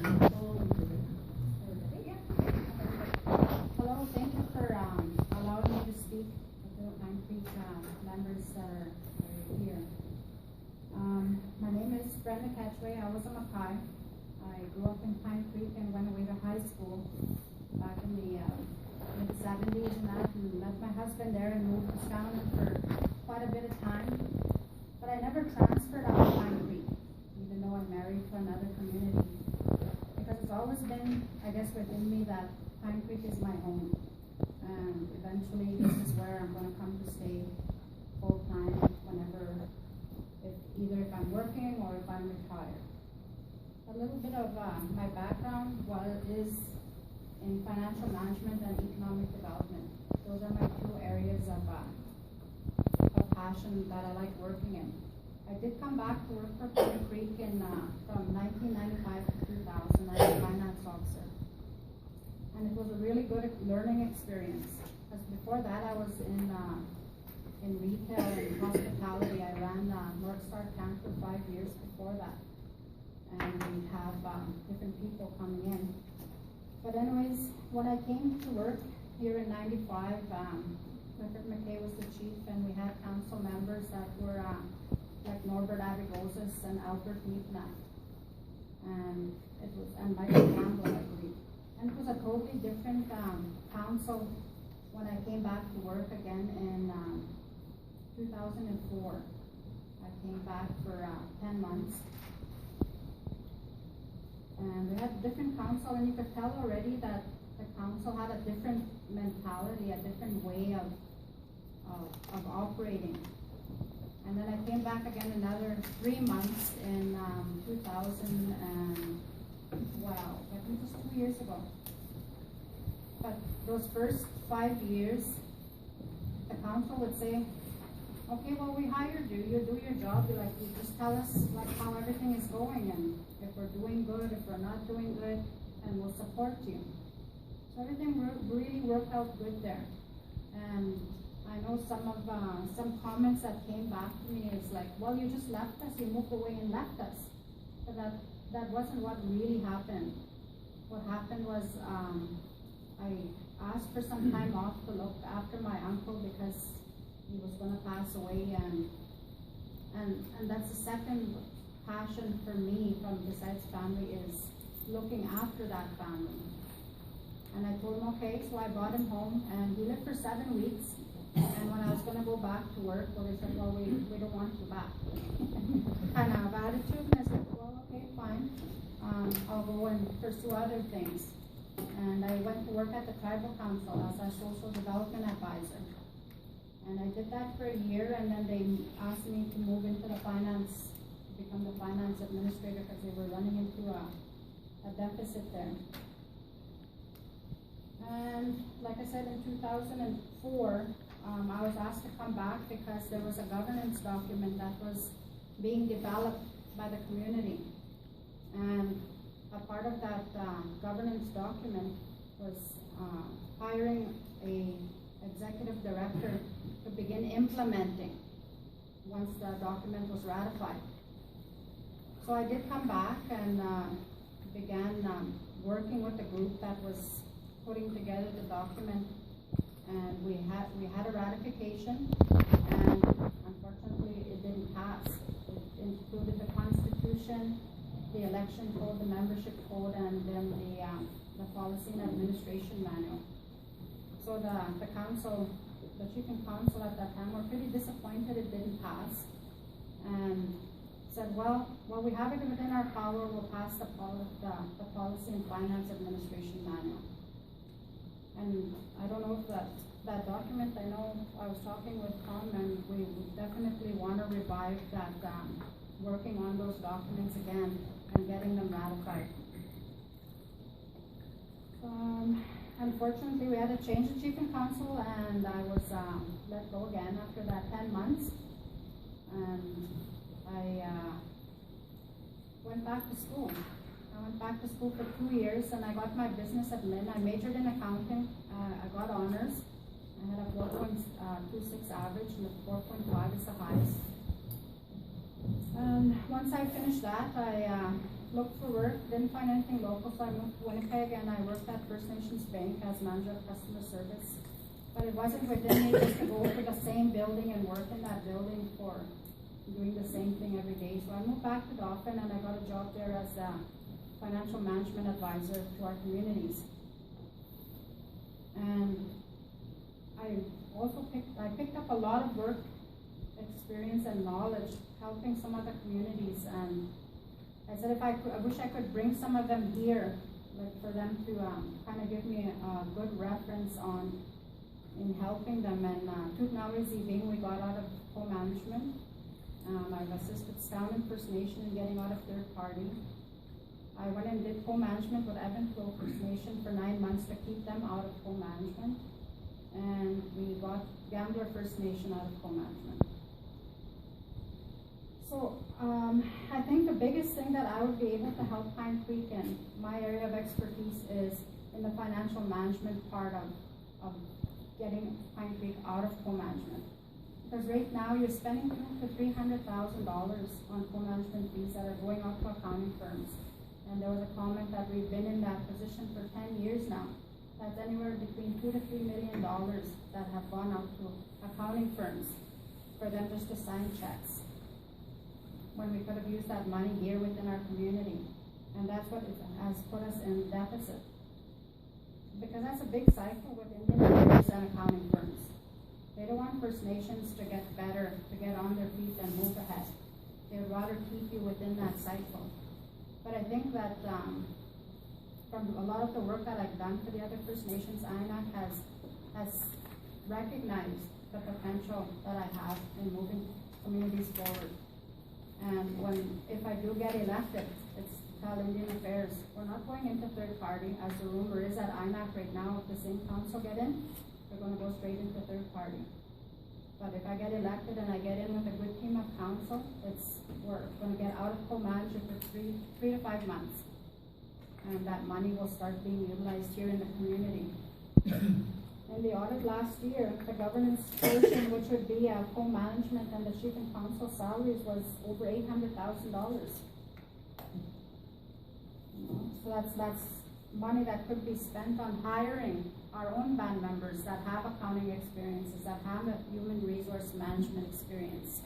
Hello, thank you for allowing me to speak with the Pine Creek members that are here. My name is Brenda Catcheway. I was a Mackay. I grew up in Pine Creek and went away to high school back in the mid-70s and that, and met my husband there and moved to Scoundon for quite a bit of time. But I never transferred out of Pine Creek, even though I'm married to another community. Because it's always been, I guess, within me that Pine Creek is my home. And eventually this is where I'm going to come to stay full time whenever, either if I'm working or if I'm retired. A little bit of my background is in financial management and economic development. Those are my two areas of passion that I like working in. I did come back to work for Pine Creek from 1995 to 2000. I was a finance officer. And it was a really good learning experience. Because before that I was in retail and hospitality. I ran North Star Camp for 5 years before that. And we have different people coming in. But anyways, when I came to work here in 95, Clifford McKay was the chief, and we had council members that were like Norbert Abigoses and Albert Meekna. And Michael Campbell, I believe. And it was a totally different council when I came back to work again in 2004. I came back for 10 months. And we had a different council, and you could tell already that the council had a different mentality, a different way of operating. And then I came back again another 3 months in 2000 and, wow, I think it was 2 years ago. But those first 5 years, the council would say, okay, well, we hired you, you do your job, you just tell us how everything is going, and if we're doing good, if we're not doing good, and we'll support you. So everything really worked out good there. And I know some comments that came back to me is like, well, you just left us, you moved away and left us. But that wasn't what really happened. What happened was I asked for some time off to look after my uncle because he was going to pass away, and that's the second passion for me from besides family is looking after that family. And I told him, okay, so I brought him home, and he lived for 7 weeks. And when I was going to go back to work, well, they said, well, we don't want you back. Kind of attitude, and I said, well, okay, fine. I'll go and pursue other things. And I went to work at the Tribal Council as a social development advisor. And I did that for a year, and then they asked me to move into the finance, to become the finance administrator, because they were running into a deficit there. And like I said, in 2004, I was asked to come back because there was a governance document that was being developed by the community. And a part of that governance document was hiring a executive director to begin implementing once the document was ratified. So I did come back and began working with the group that was putting together the document, and we had a ratification, and unfortunately it didn't pass. It included the Constitution, the election code, the membership code, and then the policy and administration manual. So the council, the chief and council at that time were pretty disappointed it didn't pass, and said, well, we have it within our power, we'll pass the policy and finance administration manual. And I don't know if that document, I know I was talking with Tom, and we definitely want to revive that, working on those documents again and getting them ratified. Unfortunately, we had a change in chief and council, and I was let go again after that 10 months. And I went back to school. I went back to school for 2 years, and I got my business admin. I majored in accounting. I got honors. I had a 4.26 average, and a 4.5 is the highest. And once I finished that, I looked for work, didn't find anything local, so I moved to Winnipeg and I worked at First Nations Bank as manager of customer service. But it wasn't within me just to go to the same building and work in that building for doing the same thing every day. So I moved back to Dauphin and I got a job there as a financial management advisor to our communities. And I picked up a lot of work experience and knowledge helping some other communities, and I said I wish I could bring some of them here, like for them to kind of give me a good reference in helping them. And we got out of co-management. I've assisted Scout First Nation in getting out of third party. I went and did co-management with Evanflow First Nation for 9 months to keep them out of co-management. And we got Gambler First Nation out of co-management. So I think the biggest thing that I would be able to help Pine Creek in my area of expertise is in the financial management part of getting Pine Creek out of co-management. Because right now you're spending $200,000 to $300,000 on co-management fees that are going out to accounting firms. And there was a comment that we've been in that position for 10 years now. That's anywhere between $2 to $3 million that have gone out to accounting firms for them just to sign checks, when we could have used that money here within our community. And that's what has put us in deficit. Because that's a big cycle with Indian affairs and accounting firms. They don't want First Nations to get better, to get on their feet and move ahead. They'd rather keep you within that cycle. But I think that from a lot of the work that I've done for the other First Nations, INAC has recognized the potential that I have in moving communities forward. And if I do get elected, it's to tell Indian Affairs, we're not going into third party, as the rumor is at INAC right now. If the same council get in, we're going to go straight into third party. But if I get elected and I get in with a good team of council, we're going to get out of co-management for three to 5 months. And that money will start being utilized here in the community. In the audit last year, the governance portion, which would be co-management and the chief and council salaries, was over $800,000. So that's money that could be spent on hiring our own band members that have accounting experiences, that have a human resource management experience.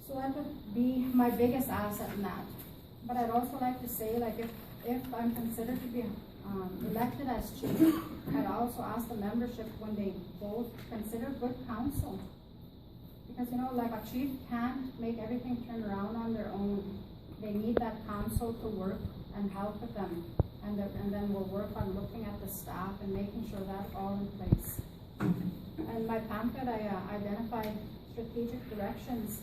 So that would be my biggest asset in that. But I'd also like to say, like, if I'm considered to be elected as chief, I'd also ask the membership when they vote, consider good counsel. Because, like a chief can't make everything turn around on their own. They need that counsel to work and help with them. And then we'll work on looking at the staff and making sure that's all in place. And my pamphlet, I identified strategic directions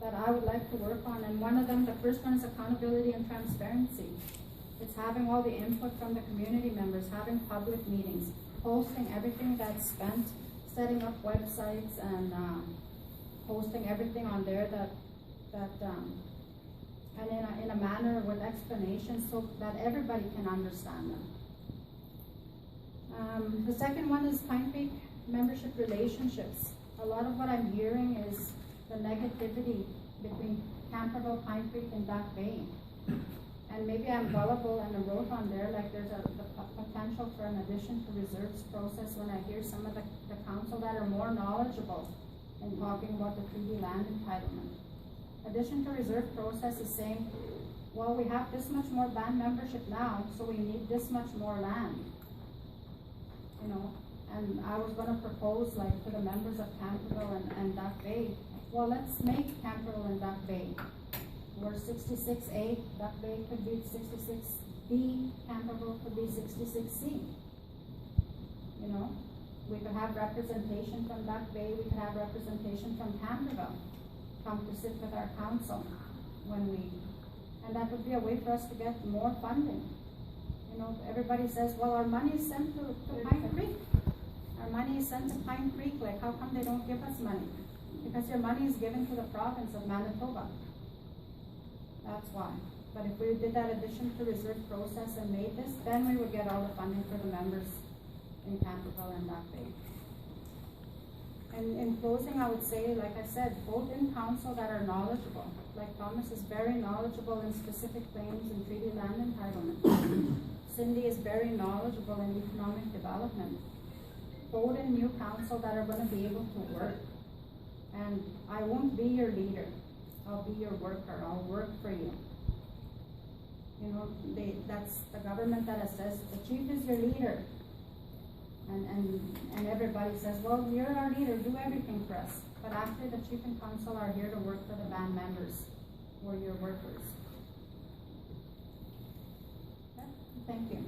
that I would like to work on. And one of them, the first one, is accountability and transparency. It's having all the input from the community members, having public meetings, posting everything that's spent, setting up websites, and posting everything on there and in a manner with explanations so that everybody can understand them. The second one is Pine Creek membership relationships. A lot of what I'm hearing is the negativity between Camperville, Pine Creek, and Duck Bay. And maybe I'm gullible and I wrote on there, like there's the potential for an addition to reserves process when I hear some of the council that are more knowledgeable in talking about the 3D land entitlement. Addition to reserve process is saying, well, we have this much more band membership now, so we need this much more land. And I was going to propose, like, to the members of Camperville and Duck Bay, well, let's make Camperville and Duck Bay. We're 66A, Duck Bay could be 66B, Camperville could be 66C. We could have representation from Duck Bay, we could have representation from Camperville come to sit with our council and that would be a way for us to get more funding. Everybody says, well, our money is sent to Pine Creek. Our money is sent to Pine Creek, like how come they don't give us money? Because your money is given to the province of Manitoba. That's why. But if we did that addition to reserve process and made this, then we would get all the funding for the members in Camperville and Duck Bay. And in closing, I would say, like I said, vote in council that are knowledgeable. Like Thomas is very knowledgeable in specific claims and treaty land entitlement. Cindy is very knowledgeable in economic development. Vote in new council that are going to be able to work. And I won't be your leader. I'll be your worker. I'll work for you. You know, that's the government that says the chief is your leader. And everybody says, well, you're our leader, do everything for us. But actually the chief and council are here to work for the band members or your workers. Yeah, thank you.